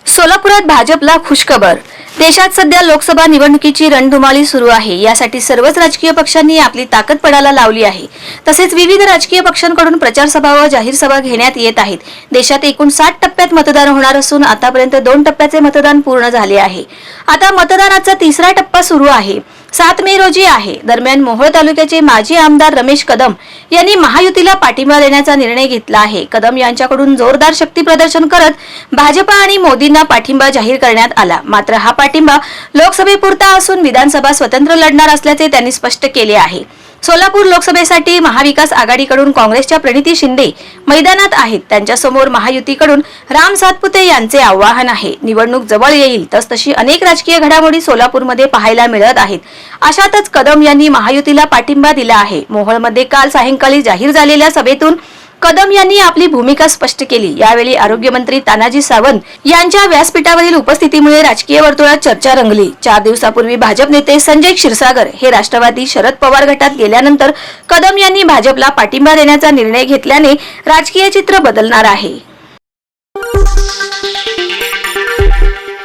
सोलापुरात भाजपला खुशखबर। देशात सध्या लोकसभा निवडणुकीची रणधुमाळी सुरू आहे। यासाठी सर्वच राजकीय पक्षांनी आपली ताकद पणाला लावली आहे। तसेच विविध राजकीय पक्षांकडून प्रचार सभा व जाहीर सभा घेण्यात येत आहेत। देशात एकूण 60 टप्प्यात मतदान होणार असून आतापर्यंत 2 टप्प्याचे मतदान पूर्ण झाले आहे। आता मतदानाचा तिसरा टप्पा सुरू आहे। 7 मे रोजी आहे। दरम्यान मोहोळ तालुक्याचे माजी आमदार रमेश कदम यांनी महायुतीला पाठिंबा देण्याचा निर्णय घेतला आहे। कदम यांच्याकडून जोरदार शक्ती प्रदर्शन करत भाजपा आणि मोदींना पाठिंबा जाहीर करण्यात आला। मात्र हा पाठिंबा लोकसभेपुरता असून विधानसभा स्वतंत्र लढणार असल्याचे त्यांनी स्पष्ट केले आहे। सोलापूर लोकसभेसाठी महाविकास आघाडीकडून काँग्रेसच्या प्रणिती शिंदे मैदानात आहेत। त्यांच्यासमोर महायुतीकडून राम सातपुते यांचे आव्हान आहे। निवडणूक जवळ येईल तसतशी अनेक राजकीय घडामोडी सोलापूरमध्ये पाहायला मिळत आहेत। अशातच कदम यांनी महायुतीला पाठिंबा दिला आहे। मोहोळमध्ये काल सायंकाळी जाहीर झालेल्या सभेतून कदम यांनी आपली भूमिका स्पष्ट केली। यावेळी आरोग्यमंत्री तानाजी सावंत यांच्या व्यासपीठावरील उपस्थितीमुळे राजकीय वर्तुळात चर्चा रंगली। 4 दिवसापूर्वी भाजप नेते संजय क्षीरसागर हे राष्ट्रवादी शरद पवार गटात गेल्यानंतर कदम यांनी भाजपला पाठिंबा देण्याचा निर्णय घेतल्याने राजकीय चित्र बदलणार आहे।